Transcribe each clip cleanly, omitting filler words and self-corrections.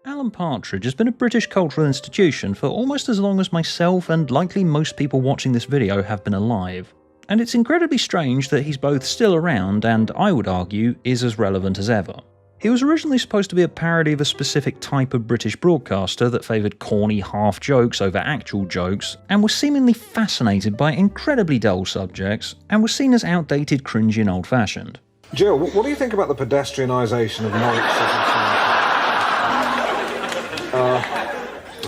Alan Partridge has been a British cultural institution for almost as long as myself and likely most people watching this video have been alive. And it's incredibly strange that he's both still around and, I would argue, is as relevant as ever. He was originally supposed to be a parody of a specific type of British broadcaster that favoured corny half-jokes over actual jokes, and was seemingly fascinated by incredibly dull subjects, and was seen as outdated, cringy and old-fashioned. Jill, what do you think about the pedestrianisation of monks?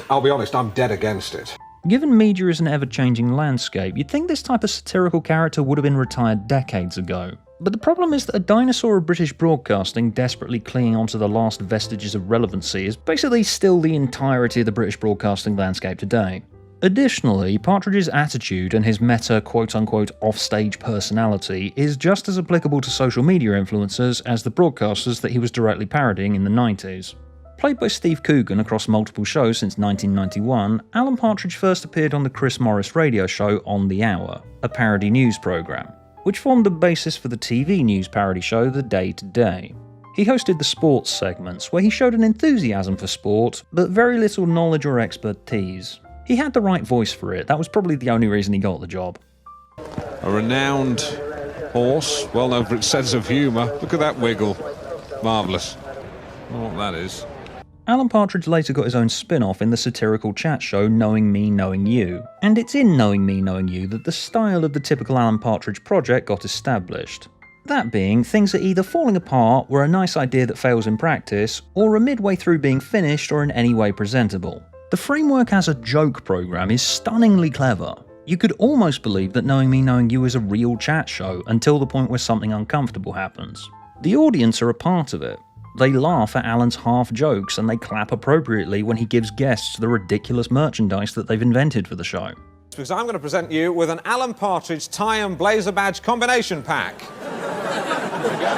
I'll be honest, I'm dead against it. Given media is an ever-changing landscape, you'd think this type of satirical character would have been retired decades ago. But the problem is that a dinosaur of British broadcasting desperately clinging onto the last vestiges of relevancy is basically still the entirety of the British broadcasting landscape today. Additionally, Partridge's attitude and his meta quote-unquote offstage personality is just as applicable to social media influencers as the broadcasters that he was directly parodying in the 90s. Played by Steve Coogan across multiple shows since 1991, Alan Partridge first appeared on the Chris Morris radio show On the Hour, a parody news programme, which formed the basis for the TV news parody show The Day to Day. He hosted the sports segments, where he showed an enthusiasm for sport, but very little knowledge or expertise. He had the right voice for it, that was probably the only reason he got the job. A renowned horse, well known for its sense of humour. Look at that wiggle. Marvellous. I don't know what that is. Alan Partridge later got his own spin-off in the satirical chat show Knowing Me, Knowing You, and it's in Knowing Me, Knowing You that the style of the typical Alan Partridge project got established. That being, things are either falling apart, were a nice idea that fails in practice, or are midway through being finished or in any way presentable. The framework as a joke programme is stunningly clever. You could almost believe that Knowing Me, Knowing You is a real chat show until the point where something uncomfortable happens. The audience are a part of it. They laugh at Alan's half-jokes and they clap appropriately when he gives guests the ridiculous merchandise that they've invented for the show. Because I'm going to present you with an Alan Partridge tie and blazer badge combination pack. There we go.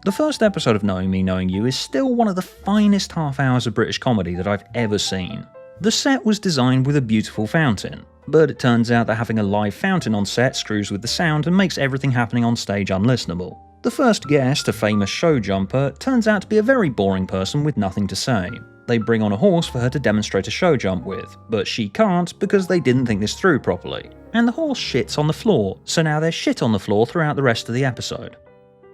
The first episode of Knowing Me, Knowing You is still one of the finest half hours of British comedy that I've ever seen. The set was designed with a beautiful fountain, but it turns out that having a live fountain on set screws with the sound and makes everything happening on stage unlistenable. The first guest, a famous show jumper, turns out to be a very boring person with nothing to say. They bring on a horse for her to demonstrate a show jump with, but she can't because they didn't think this through properly. And the horse shits on the floor, so now there's shit on the floor throughout the rest of the episode.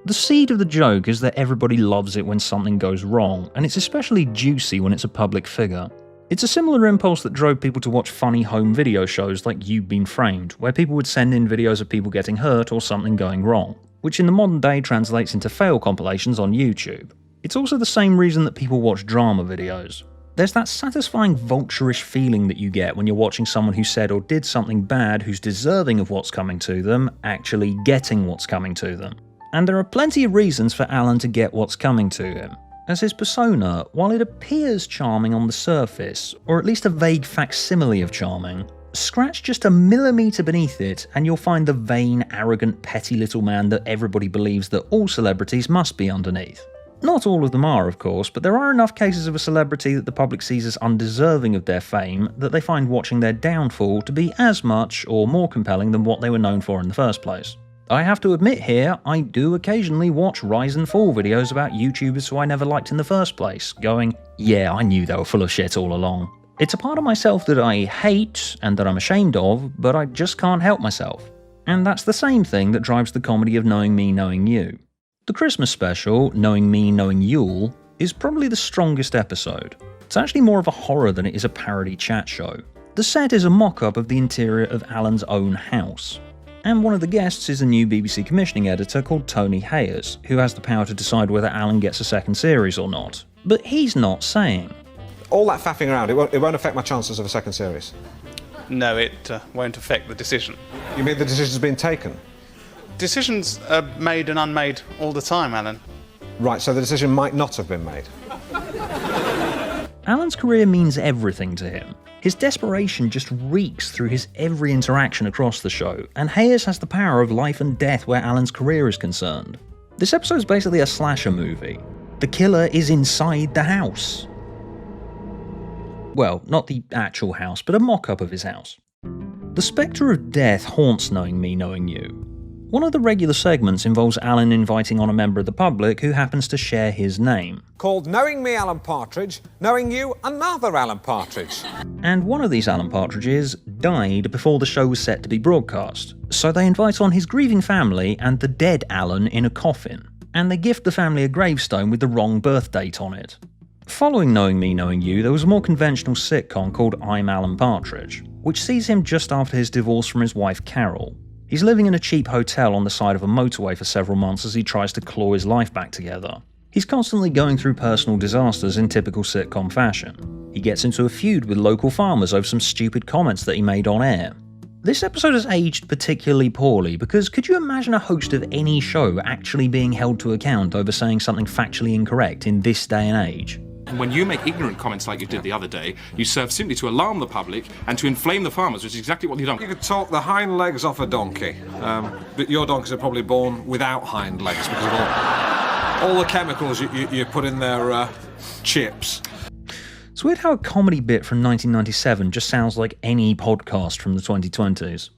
The seed of the joke is that everybody loves it when something goes wrong, and it's especially juicy when it's a public figure. It's a similar impulse that drove people to watch funny home video shows like You've Been Framed, where people would send in videos of people getting hurt or something going wrong, which in the modern day translates into fail compilations on YouTube. It's also the same reason that people watch drama videos. There's that satisfying vulturish feeling that you get when you're watching someone who said or did something bad who's deserving of what's coming to them, actually getting what's coming to them. And there are plenty of reasons for Alan to get what's coming to him, as his persona, while it appears charming on the surface, or at least a vague facsimile of charming, scratch just a millimetre beneath it and you'll find the vain, arrogant, petty little man that everybody believes that all celebrities must be underneath. Not all of them are, of course, but there are enough cases of a celebrity that the public sees as undeserving of their fame that they find watching their downfall to be as much or more compelling than what they were known for in the first place. I have to admit here, I do occasionally watch rise and fall videos about YouTubers who I never liked in the first place, going, yeah, I knew they were full of shit all along. It's a part of myself that I hate and that I'm ashamed of, but I just can't help myself. And that's the same thing that drives the comedy of Knowing Me, Knowing You. The Christmas special, Knowing Me, Knowing Yule, is probably the strongest episode. It's actually more of a horror than it is a parody chat show. The set is a mock-up of the interior of Alan's own house. And one of the guests is a new BBC commissioning editor called Tony Hayers, who has the power to decide whether Alan gets a second series or not. But he's not saying. All that faffing around, it won't affect my chances of a second series? No, it won't affect the decision. You mean the decision's been taken? Decisions are made and unmade all the time, Alan. Right, so the decision might not have been made. Alan's career means everything to him. His desperation just reeks through his every interaction across the show, and Hayes has the power of life and death where Alan's career is concerned. This episode's basically a slasher movie. The killer is inside the house. Well, not the actual house, but a mock-up of his house. The spectre of death haunts Knowing Me, Knowing You. One of the regular segments involves Alan inviting on a member of the public who happens to share his name. Called Knowing Me Alan Partridge, Knowing You Another Alan Partridge. And one of these Alan Partridges died before the show was set to be broadcast, so they invite on his grieving family and the dead Alan in a coffin, and they gift the family a gravestone with the wrong birth date on it. Following Knowing Me, Knowing You, there was a more conventional sitcom called I'm Alan Partridge, which sees him just after his divorce from his wife Carol. He's living in a cheap hotel on the side of a motorway for several months as he tries to claw his life back together. He's constantly going through personal disasters in typical sitcom fashion. He gets into a feud with local farmers over some stupid comments that he made on air. This episode has aged particularly poorly because could you imagine a host of any show actually being held to account over saying something factually incorrect in this day and age? When you make ignorant comments like you did the other day, you serve simply to alarm the public and to inflame the farmers, which is exactly what you've done. You could talk the hind legs off a donkey, but your donkeys are probably born without hind legs because of all the chemicals you put in their chips. It's weird how a comedy bit from 1997 just sounds like any podcast from the 2020s.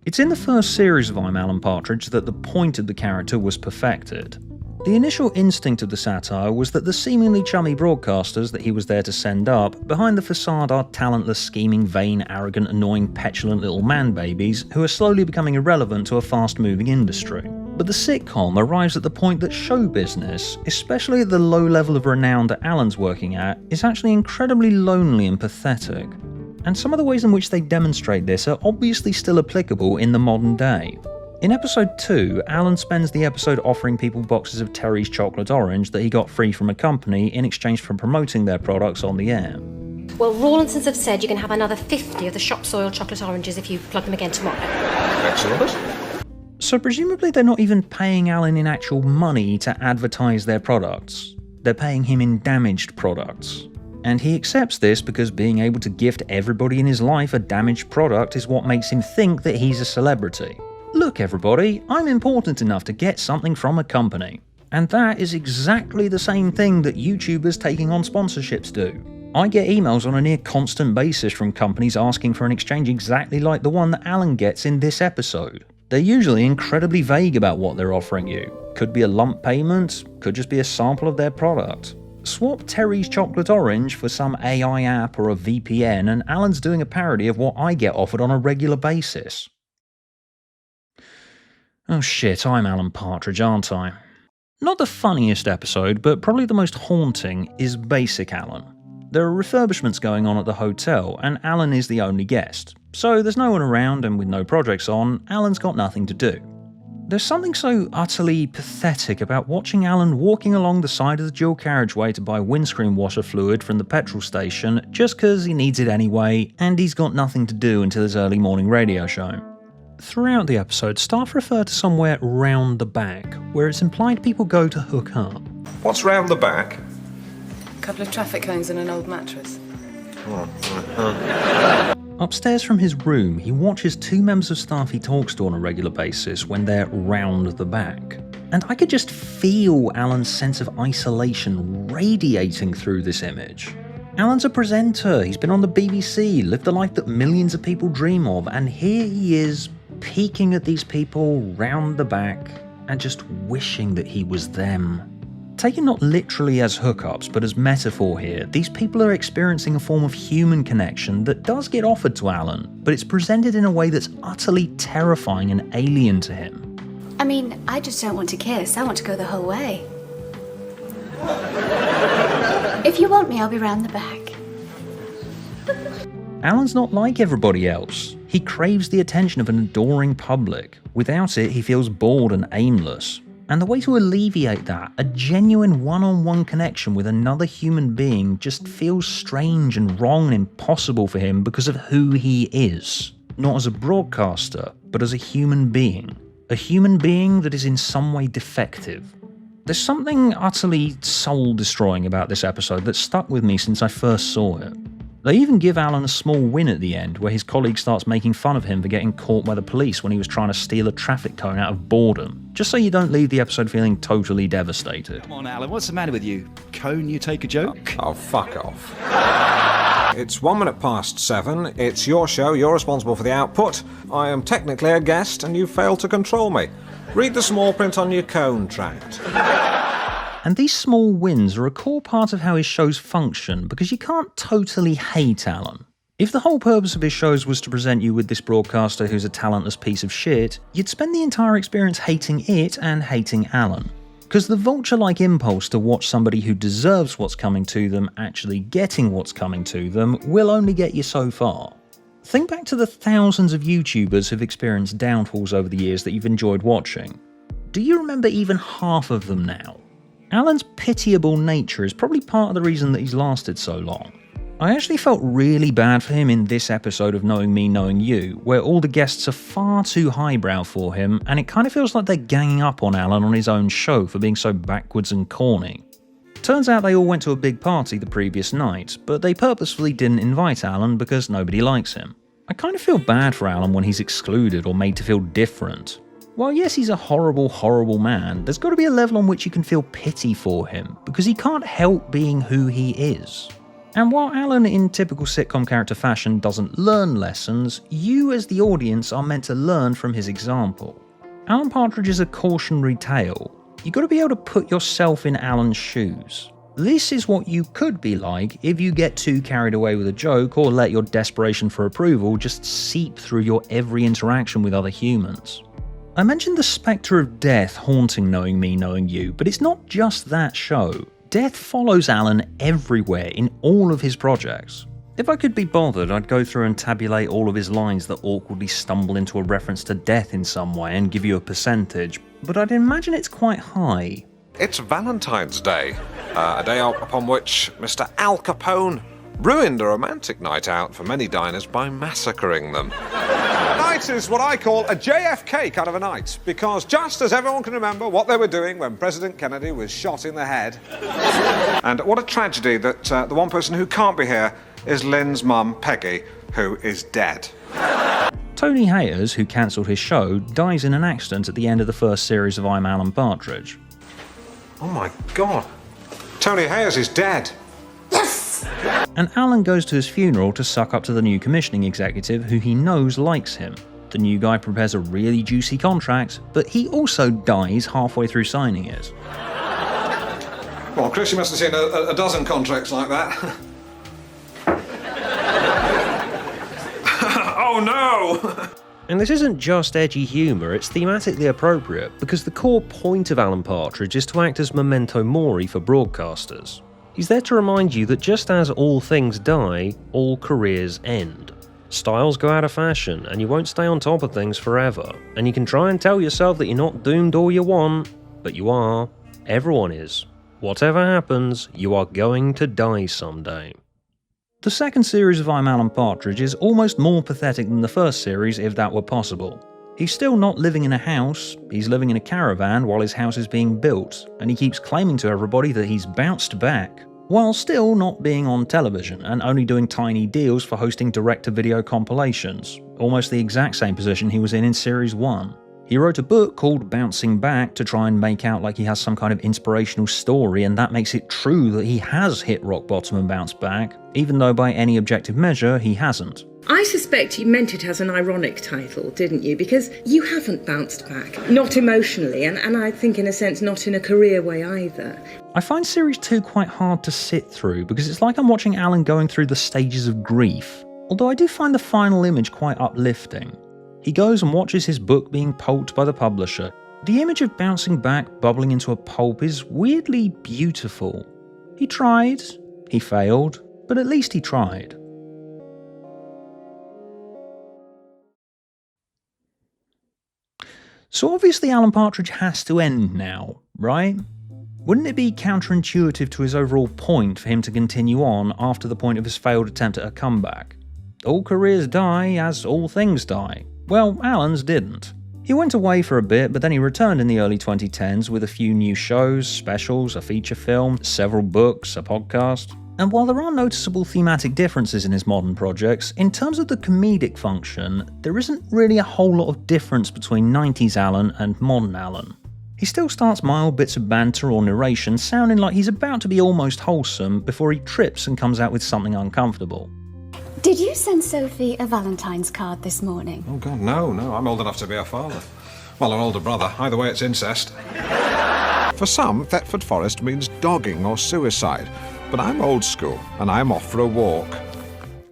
It's in the first series of I'm Alan Partridge that the point of the character was perfected. The initial instinct of the satire was that the seemingly chummy broadcasters that he was there to send up, behind the facade are talentless, scheming, vain, arrogant, annoying, petulant little man-babies who are slowly becoming irrelevant to a fast-moving industry. But the sitcom arrives at the point that show business, especially at the low level of renown that Alan's working at, is actually incredibly lonely and pathetic. And some of the ways in which they demonstrate this are obviously still applicable in the modern day. In episode 2, Alan spends the episode offering people boxes of Terry's chocolate orange that he got free from a company in exchange for promoting their products on the air. Well, Rawlinsons have said you can have another 50 of the shop soil chocolate oranges if you plug them again tomorrow. Excellent. So presumably they're not even paying Alan in actual money to advertise their products. They're paying him in damaged products. And he accepts this because being able to gift everybody in his life a damaged product is what makes him think that he's a celebrity. Look everybody, I'm important enough to get something from a company. And that is exactly the same thing that YouTubers taking on sponsorships do. I get emails on a near constant basis from companies asking for an exchange exactly like the one that Alan gets in this episode. They're usually incredibly vague about what they're offering you. Could be a lump payment, could just be a sample of their product. Swap Terry's chocolate orange for some AI app or a VPN and Alan's doing a parody of what I get offered on a regular basis. Oh shit, I'm Alan Partridge, aren't I? Not the funniest episode, but probably the most haunting is Basic Alan. There are refurbishments going on at the hotel, and Alan is the only guest. So there's no one around, and with no projects on, Alan's got nothing to do. There's something so utterly pathetic about watching Alan walking along the side of the dual carriageway to buy windscreen washer fluid from the petrol station just because he needs it anyway, and he's got nothing to do until his early morning radio show. Throughout the episode, staff refer to somewhere round the back, where it's implied people go to hook up. What's round the back? A couple of traffic cones and an old mattress. Upstairs from his room, he watches two members of staff he talks to on a regular basis when they're round the back. And I could just feel Alan's sense of isolation radiating through this image. Alan's a presenter, he's been on the BBC, lived the life that millions of people dream of, and here he is, peeking at these people round the back and just wishing that he was them. Taken not literally as hookups, but as metaphor here, these people are experiencing a form of human connection that does get offered to Alan, but it's presented in a way that's utterly terrifying and alien to him. I mean, I just don't want to kiss, I want to go the whole way. If you want me, I'll be round the back. Alan's not like everybody else. He craves the attention of an adoring public. Without it, he feels bored and aimless. And the way to alleviate that, a genuine one-on-one connection with another human being, just feels strange and wrong and impossible for him because of who he is. Not as a broadcaster, but as a human being. A human being that is in some way defective. There's something utterly soul-destroying about this episode that stuck with me since I first saw it. They even give Alan a small win at the end, where his colleague starts making fun of him for getting caught by the police when he was trying to steal a traffic cone out of boredom, just so you don't leave the episode feeling totally devastated. Come on, Alan, what's the matter with you? Cone, you take a joke? Oh, fuck off. It's 7:01. It's your show, you're responsible for the output. I am technically a guest and you failed to control me. Read the small print on your cone tract. And these small wins are a core part of how his shows function, because you can't totally hate Alan. If the whole purpose of his shows was to present you with this broadcaster who's a talentless piece of shit, you'd spend the entire experience hating it and hating Alan. Because the vulture-like impulse to watch somebody who deserves what's coming to them actually getting what's coming to them will only get you so far. Think back to the thousands of YouTubers who've experienced downfalls over the years that you've enjoyed watching. Do you remember even half of them now? Alan's pitiable nature is probably part of the reason that he's lasted so long. I actually felt really bad for him in this episode of Knowing Me, Knowing You, where all the guests are far too highbrow for him, and it kind of feels like they're ganging up on Alan on his own show for being so backwards and corny. Turns out they all went to a big party the previous night, but they purposefully didn't invite Alan because nobody likes him. I kind of feel bad for Alan when he's excluded or made to feel different. While yes, he's a horrible, horrible man, there's got to be a level on which you can feel pity for him, because he can't help being who he is. And while Alan, in typical sitcom character fashion, doesn't learn lessons, you as the audience are meant to learn from his example. Alan Partridge is a cautionary tale. You've got to be able to put yourself in Alan's shoes. This is what you could be like if you get too carried away with a joke or let your desperation for approval just seep through your every interaction with other humans. I mentioned the spectre of death haunting Knowing Me, Knowing You, but it's not just that show. Death follows Alan everywhere in all of his projects. If I could be bothered, I'd go through and tabulate all of his lines that awkwardly stumble into a reference to death in some way and give you a percentage, but I'd imagine it's quite high. It's Valentine's Day, a day upon which Mr. Al Capone ruined a romantic night out for many diners by massacring them. Night is what I call a JFK kind of a night, because just as everyone can remember what they were doing when President Kennedy was shot in the head. And what a tragedy that the one person who can't be here is Lynn's mum, Peggy, who is dead. Tony Hayers, who cancelled his show, dies in an accident at the end of the first series of I'm Alan Partridge. Oh my God. Tony Hayers is dead. And Alan goes to his funeral to suck up to the new commissioning executive who he knows likes him. The new guy prepares a really juicy contract, but he also dies halfway through signing it. Well, Chris, you must have seen a dozen contracts like that. Oh no! And this isn't just edgy humour, it's thematically appropriate, because the core point of Alan Partridge is to act as Memento mori for broadcasters. He's there to remind you that just as all things die, all careers end. Styles go out of fashion, and you won't stay on top of things forever. And you can try and tell yourself that you're not doomed all you want, but you are. Everyone is. Whatever happens, you are going to die someday. The second series of I'm Alan Partridge is almost more pathetic than the first series if that were possible. He's still not living in a house, he's living in a caravan while his house is being built, and he keeps claiming to everybody that he's bounced back, while still not being on television and only doing tiny deals for hosting direct-to-video compilations, almost the exact same position he was in Series 1. He wrote a book called Bouncing Back to try and make out like he has some kind of inspirational story, and that makes it true that he has hit rock bottom and bounced back, even though by any objective measure he hasn't. I suspect you meant it as an ironic title, didn't you? Because you haven't bounced back. Not emotionally, and I think in a sense not in a career way either. I find Series 2 quite hard to sit through, because it's like I'm watching Alan going through the stages of grief, although I do find the final image quite uplifting. He goes and watches his book being pulped by the publisher. The image of bouncing back, bubbling into a pulp is weirdly beautiful. He tried, he failed, but at least he tried. So obviously Alan Partridge has to end now, right? Wouldn't it be counterintuitive to his overall point for him to continue on after the point of his failed attempt at a comeback? All careers die as all things die. Well, Alan's didn't. He went away for a bit, but then he returned in the early 2010s with a few new shows, specials, a feature film, several books, a podcast. And while there are noticeable thematic differences in his modern projects, in terms of the comedic function, there isn't really a whole lot of difference between 90s Alan and modern Alan. He still starts mild bits of banter or narration sounding like he's about to be almost wholesome before he trips and comes out with something uncomfortable. Did you send Sophie a Valentine's card this morning? Oh God, no, I'm old enough to be a father. Well, an older brother. Either way, it's incest. For some, Thetford Forest means dogging or suicide. But I'm old school, and I'm off for a walk.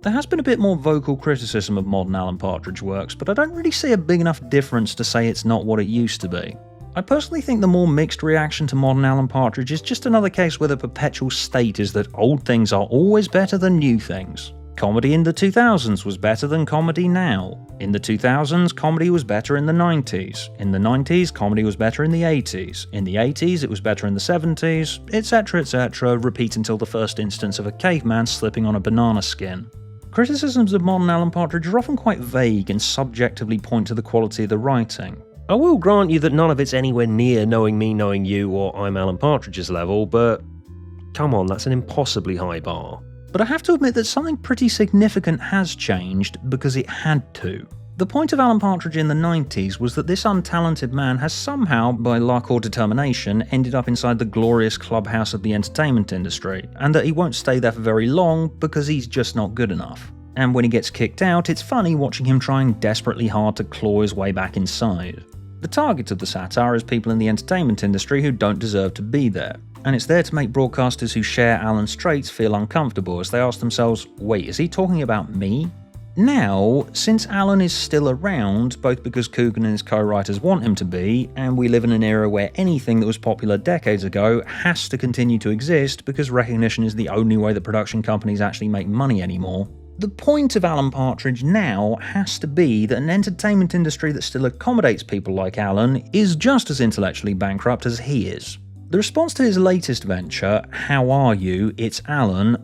There has been a bit more vocal criticism of modern Alan Partridge works, but I don't really see a big enough difference to say it's not what it used to be. I personally think the more mixed reaction to modern Alan Partridge is just another case where the perpetual state is that old things are always better than new things. Comedy in the 2000s was better than comedy now. In the 2000s, comedy was better in the 90s. In the 90s, comedy was better in the 80s. In the 80s, it was better in the 70s, etc., repeat until the first instance of a caveman slipping on a banana skin. Criticisms of modern Alan Partridge are often quite vague and subjectively point to the quality of the writing. I will grant you that none of it's anywhere near Knowing Me, Knowing You or I'm Alan Partridge's level, but come on, that's an impossibly high bar. But I have to admit that something pretty significant has changed because it had to. The point of Alan Partridge in the 90s was that this untalented man has somehow, by luck or determination, ended up inside the glorious clubhouse of the entertainment industry, and that he won't stay there for very long because he's just not good enough. And when he gets kicked out, it's funny watching him trying desperately hard to claw his way back inside. The target of the satire is people in the entertainment industry who don't deserve to be there. And it's there to make broadcasters who share Alan's traits feel uncomfortable as they ask themselves, wait, is he talking about me? Now, since Alan is still around, both because Coogan and his co-writers want him to be, and we live in an era where anything that was popular decades ago has to continue to exist because recognition is the only way that production companies actually make money anymore, the point of Alan Partridge now has to be that an entertainment industry that still accommodates people like Alan is just as intellectually bankrupt as he is. The response to his latest venture, How Are You? It's Alan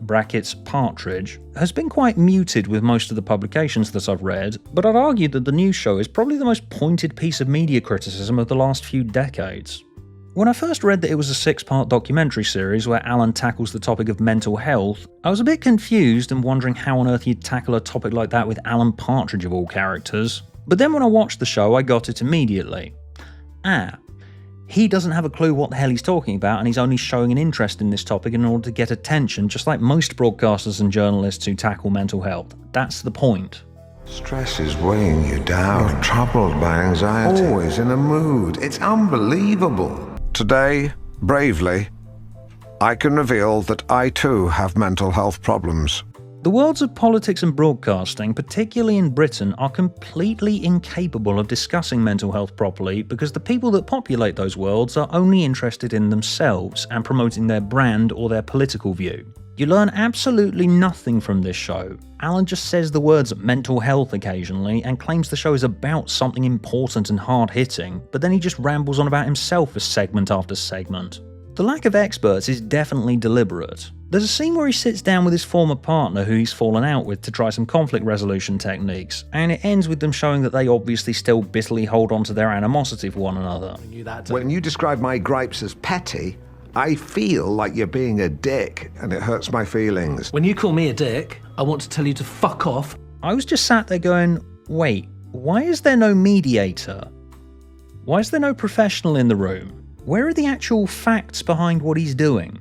(Partridge), has been quite muted with most of the publications that I've read, but I'd argue that the new show is probably the most pointed piece of media criticism of the last few decades. When I first read that it was a 6-part documentary series where Alan tackles the topic of mental health, I was a bit confused and wondering how on earth you'd tackle a topic like that with Alan Partridge of all characters. But then when I watched the show, I got it immediately. He doesn't have a clue what the hell he's talking about, and he's only showing an interest in this topic in order to get attention, just like most broadcasters and journalists who tackle mental health. That's the point. Stress is weighing you down. You're troubled by anxiety. Always in a mood. It's unbelievable. Today, bravely, I can reveal that I too have mental health problems. The worlds of politics and broadcasting, particularly in Britain, are completely incapable of discussing mental health properly because the people that populate those worlds are only interested in themselves and promoting their brand or their political view. You learn absolutely nothing from this show. Alan just says the words mental health occasionally and claims the show is about something important and hard-hitting, but then he just rambles on about himself for segment after segment. The lack of experts is definitely deliberate. There's a scene where he sits down with his former partner who he's fallen out with to try some conflict resolution techniques, and it ends with them showing that they obviously still bitterly hold on to their animosity for one another. When you describe my gripes as petty, I feel like you're being a dick, and it hurts my feelings. When you call me a dick, I want to tell you to fuck off. I was just sat there going, wait, why is there no mediator? Why is there no professional in the room? Where are the actual facts behind what he's doing?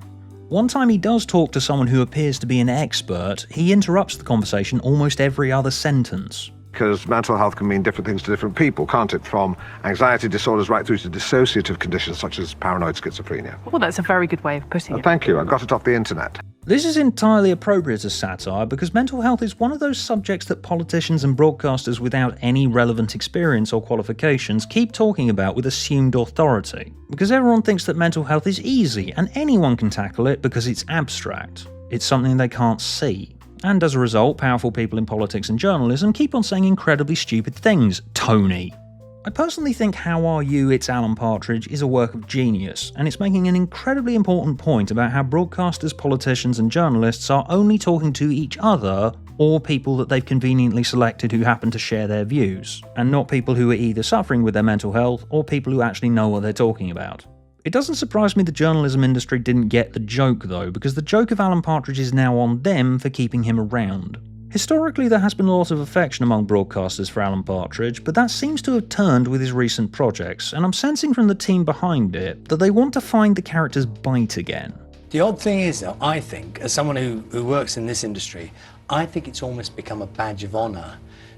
One time he does talk to someone who appears to be an expert, he interrupts the conversation almost every other sentence. Because mental health can mean different things to different people, can't it? From anxiety disorders right through to dissociative conditions such as paranoid schizophrenia. Well, that's a very good way of putting it. Thank you, I got it off the internet. This is entirely appropriate as satire because mental health is one of those subjects that politicians and broadcasters without any relevant experience or qualifications keep talking about with assumed authority. Because everyone thinks that mental health is easy and anyone can tackle it because it's abstract. It's something they can't see. And as a result, powerful people in politics and journalism keep on saying incredibly stupid things. Tony. I personally think How Are You? It's Alan Partridge is a work of genius, and it's making an incredibly important point about how broadcasters, politicians and journalists are only talking to each other or people that they've conveniently selected who happen to share their views, and not people who are either suffering with their mental health or people who actually know what they're talking about. It doesn't surprise me the journalism industry didn't get the joke though, because the joke of Alan Partridge is now on them for keeping him around. Historically, there has been a lot of affection among broadcasters for Alan Partridge, but that seems to have turned with his recent projects, and I'm sensing from the team behind it that they want to find the character's bite again. The odd thing is, though, I think, as someone who works in this industry, I think it's almost become a badge of honour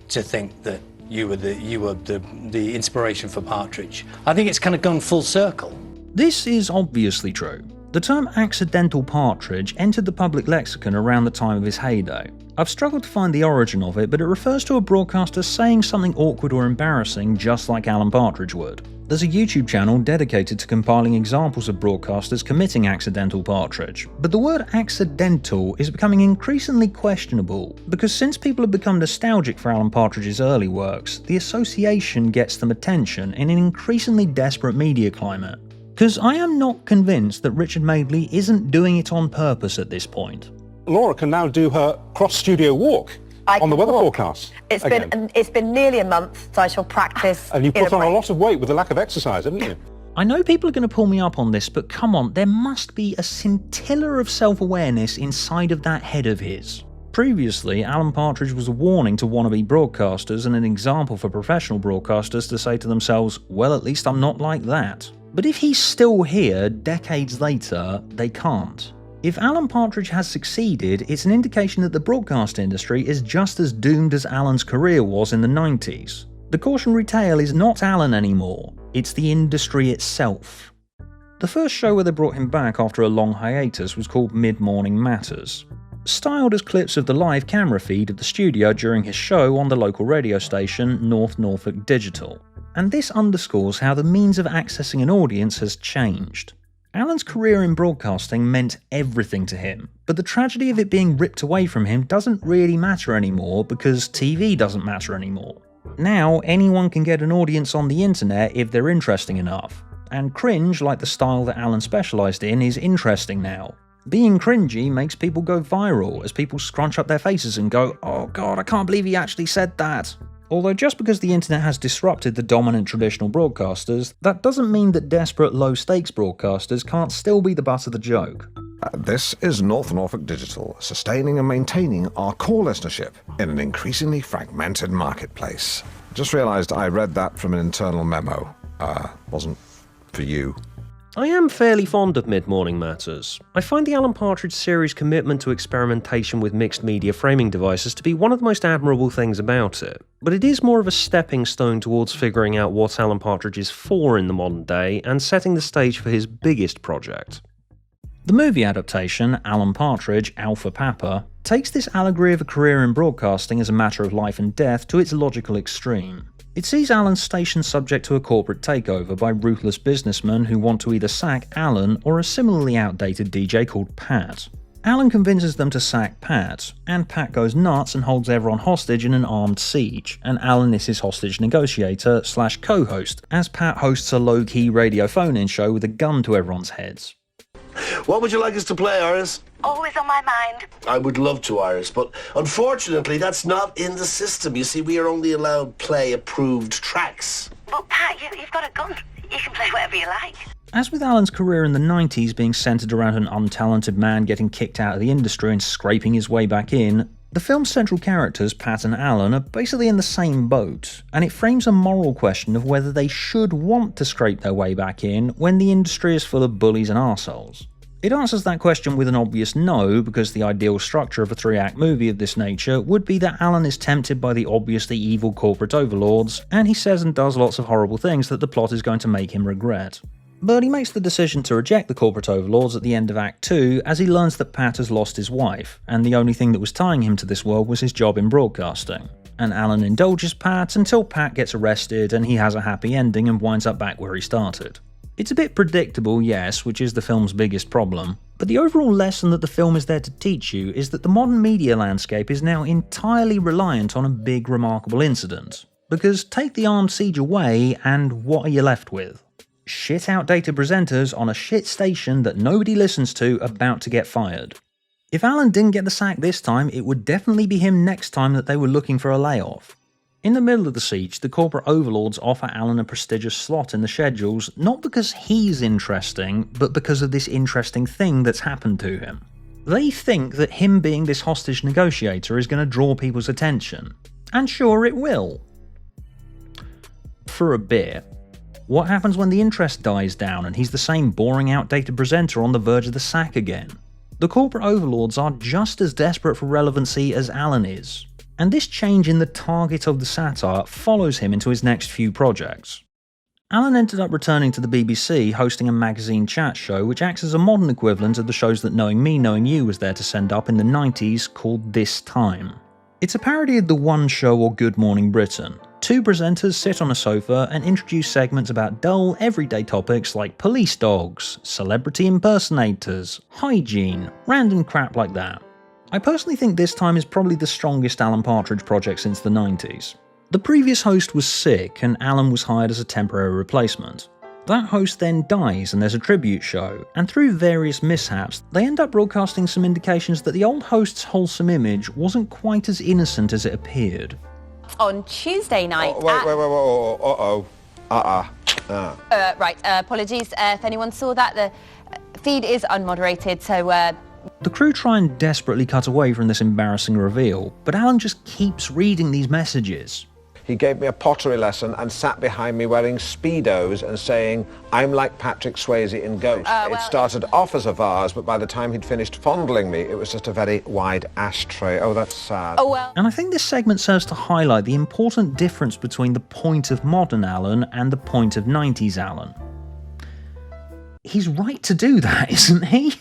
to think that you were the inspiration for Partridge. I think it's kind of gone full circle. This is obviously true. The term accidental Partridge entered the public lexicon around the time of his heyday. I've struggled to find the origin of it, but it refers to a broadcaster saying something awkward or embarrassing just like Alan Partridge would. There's a YouTube channel dedicated to compiling examples of broadcasters committing accidental Partridge, but the word accidental is becoming increasingly questionable because since people have become nostalgic for Alan Partridge's early works, the association gets them attention in an increasingly desperate media climate. Because I am not convinced that Richard Madeley isn't doing it on purpose at this point. Laura can now do her cross-studio walk on the weather forecast. It's been nearly a month, so I shall practice. And you put on a lot of weight with the lack of exercise, haven't you? I know people are going to pull me up on this, but come on, there must be a scintilla of self-awareness inside of that head of his. Previously, Alan Partridge was a warning to wannabe broadcasters and an example for professional broadcasters to say to themselves, well, at least I'm not like that. But if he's still here decades later, they can't. If Alan Partridge has succeeded, it's an indication that the broadcast industry is just as doomed as Alan's career was in the 90s. The cautionary tale is not Alan anymore, it's the industry itself. The first show where they brought him back after a long hiatus was called Mid-Morning Matters. Styled as clips of the live camera feed of the studio during his show on the local radio station North Norfolk Digital. And this underscores how the means of accessing an audience has changed. Alan's career in broadcasting meant everything to him, but the tragedy of it being ripped away from him doesn't really matter anymore because TV doesn't matter anymore. Now, anyone can get an audience on the internet if they're interesting enough. And cringe, like the style that Alan specialised in, is interesting now. Being cringy makes people go viral as people scrunch up their faces and go, oh god, I can't believe he actually said that. Although just because the internet has disrupted the dominant traditional broadcasters, that doesn't mean that desperate low-stakes broadcasters can't still be the butt of the joke. This is North Norfolk Digital, sustaining and maintaining our core listenership in an increasingly fragmented marketplace. Just realised I read that from an internal memo. Wasn't for you. I am fairly fond of Mid-Morning Matters. I find the Alan Partridge series' commitment to experimentation with mixed media framing devices to be one of the most admirable things about it, but it is more of a stepping stone towards figuring out what Alan Partridge is for in the modern day and setting the stage for his biggest project. The movie adaptation, Alan Partridge, Alpha Papa, takes this allegory of a career in broadcasting as a matter of life and death to its logical extreme. It sees Alan's station subject to a corporate takeover by ruthless businessmen who want to either sack Alan or a similarly outdated DJ called Pat. Alan convinces them to sack Pat, and Pat goes nuts and holds everyone hostage in an armed siege, and Alan is his hostage negotiator / co-host, as Pat hosts a low-key radio phone-in show with a gun to everyone's heads. What would you like us to play, Iris? Always on my mind. I would love to, Iris, but unfortunately that's not in the system. You see, we are only allowed play-approved tracks. But Pat, you've got a gun. You can play whatever you like. As with Alan's career in the 90s being centred around an untalented man getting kicked out of the industry and scraping his way back in, the film's central characters, Pat and Alan, are basically in the same boat, and it frames a moral question of whether they should want to scrape their way back in when the industry is full of bullies and arseholes. It answers that question with an obvious no, because the ideal structure of a 3-act movie of this nature would be that Alan is tempted by the obviously evil corporate overlords, and he says and does lots of horrible things that the plot is going to make him regret. But he makes the decision to reject the corporate overlords at the end of Act 2 as he learns that Pat has lost his wife, and the only thing that was tying him to this world was his job in broadcasting. And Alan indulges Pat until Pat gets arrested and he has a happy ending and winds up back where he started. It's a bit predictable, yes, which is the film's biggest problem, but the overall lesson that the film is there to teach you is that the modern media landscape is now entirely reliant on a big remarkable incident. Because take the armed siege away and what are you left with? Shit outdated presenters on a shit station that nobody listens to about to get fired. If Alan didn't get the sack this time, it would definitely be him next time that they were looking for a layoff. In the middle of the siege, the corporate overlords offer Alan a prestigious slot in the schedules, not because he's interesting, but because of this interesting thing that's happened to him. They think that him being this hostage negotiator is going to draw people's attention. And sure, it will. For a bit. What happens when the interest dies down and he's the same boring, outdated presenter on the verge of the sack again? The corporate overlords are just as desperate for relevancy as Alan is. And this change in the target of the satire follows him into his next few projects. Alan ended up returning to the BBC, hosting a magazine chat show which acts as a modern equivalent of the shows that Knowing Me, Knowing You was there to send up in the 90s, called This Time. It's a parody of The One Show or Good Morning Britain. Two presenters sit on a sofa and introduce segments about dull, everyday topics like police dogs, celebrity impersonators, hygiene, random crap like that. I personally think This Time is probably the strongest Alan Partridge project since the 90s. The previous host was sick and Alan was hired as a temporary replacement. That host then dies and there's a tribute show, and through various mishaps, they end up broadcasting some indications that the old host's wholesome image wasn't quite as innocent as it appeared. On Tuesday night. Right, apologies if anyone saw that. The feed is unmoderated, so The crew try and desperately cut away from this embarrassing reveal, but Alan just keeps reading these messages. He gave me a pottery lesson and sat behind me wearing Speedos and saying, I'm like Patrick Swayze in Ghost. It started off as a vase, but by the time he'd finished fondling me, it was just a very wide ashtray. Oh, that's sad. And I think this segment serves to highlight the important difference between the point of modern Alan and the point of 90s Alan. He's right to do that, isn't he?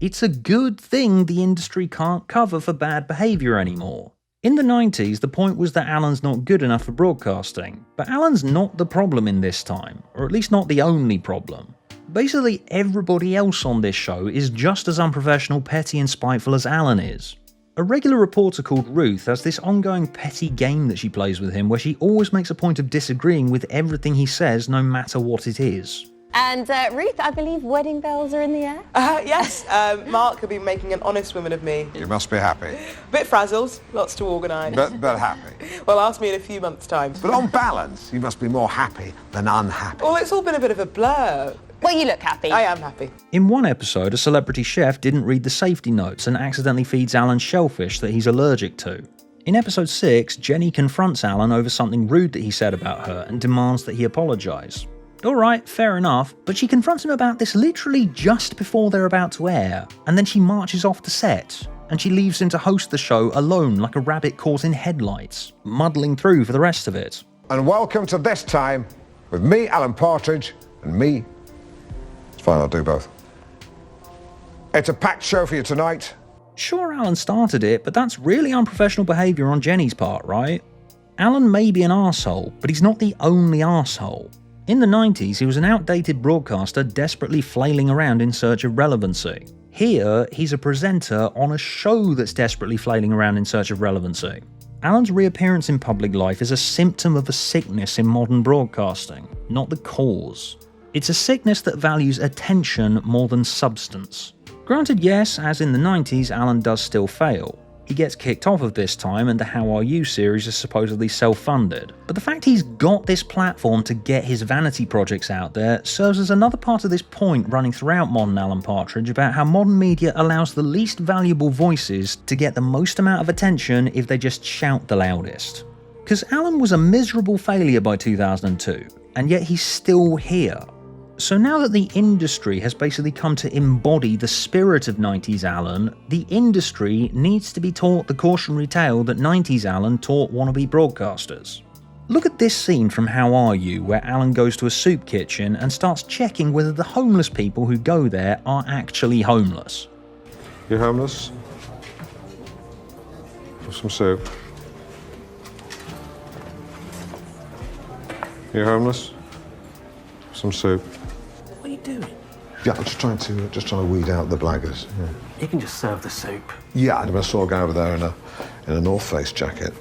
It's a good thing the industry can't cover for bad behaviour anymore. In the 90s, the point was that Alan's not good enough for broadcasting, but Alan's not the problem in This Time, or at least not the only problem. Basically, everybody else on this show is just as unprofessional, petty and spiteful as Alan is. A regular reporter called Ruth has this ongoing petty game that she plays with him where she always makes a point of disagreeing with everything he says no matter what it is. And Ruth, I believe wedding bells are in the air? Yes, Mark will be making an honest woman of me. You must be happy. Bit frazzled, lots to organise. But happy. Well, ask me in a few months' time. But on balance, you must be more happy than unhappy. Well, it's all been a bit of a blur. Well, you look happy. I am happy. In one episode, a celebrity chef didn't read the safety notes and accidentally feeds Alan shellfish that he's allergic to. In episode 6, Jenny confronts Alan over something rude that he said about her and demands that he apologise. Alright, fair enough, but she confronts him about this literally just before they're about to air, and then she marches off the set, and she leaves him to host the show alone like a rabbit caught in headlights, muddling through for the rest of it. And welcome to This Time, with me, Alan Partridge, and me. It's fine, I'll do both. It's a packed show for you tonight. Sure, Alan started it, but that's really unprofessional behaviour on Jenny's part, right? Alan may be an arsehole, but he's not the only arsehole. In the 90s, he was an outdated broadcaster desperately flailing around in search of relevancy. Here, he's a presenter on a show that's desperately flailing around in search of relevancy. Alan's reappearance in public life is a symptom of a sickness in modern broadcasting, not the cause. It's a sickness that values attention more than substance. Granted, yes, as in the 90s, Alan does still fail. He gets kicked off of This Time and the How Are You series is supposedly self-funded. But the fact he's got this platform to get his vanity projects out there serves as another part of this point running throughout modern Alan Partridge about how modern media allows the least valuable voices to get the most amount of attention if they just shout the loudest. Because Alan was a miserable failure by 2002, and yet he's still here. So now that the industry has basically come to embody the spirit of 90s Alan, the industry needs to be taught the cautionary tale that 90s Alan taught wannabe broadcasters. Look at this scene from How Are You, where Alan goes to a soup kitchen and starts checking whether the homeless people who go there are actually homeless. You homeless? For some soup. You homeless? For some soup. What are you doing? Yeah, I'm just trying to weed out the blaggers. Yeah. You can just serve the soup. Yeah, I saw a guy over there in a North Face jacket.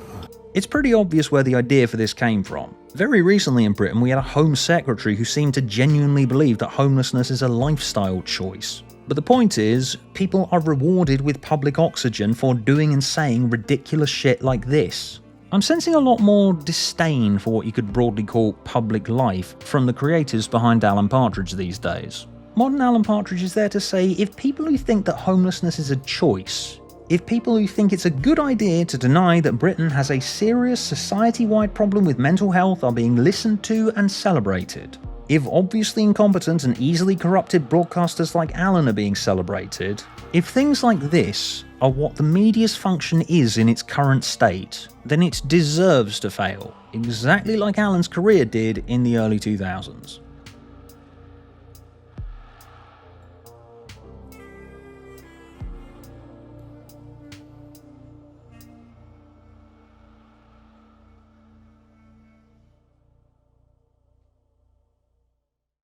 It's pretty obvious where the idea for this came from. Very recently in Britain, we had a Home Secretary who seemed to genuinely believe that homelessness is a lifestyle choice. But the point is, people are rewarded with public oxygen for doing and saying ridiculous shit like this. I'm sensing a lot more disdain for what you could broadly call public life from the creators behind Alan Partridge these days. Modern Alan Partridge is there to say if people who think that homelessness is a choice, if people who think it's a good idea to deny that Britain has a serious society-wide problem with mental health are being listened to and celebrated, If obviously incompetent and easily corrupted broadcasters like Alan are being celebrated, if things like this are what the media's function is in its current state, then it deserves to fail, exactly like Alan's career did in the early 2000s.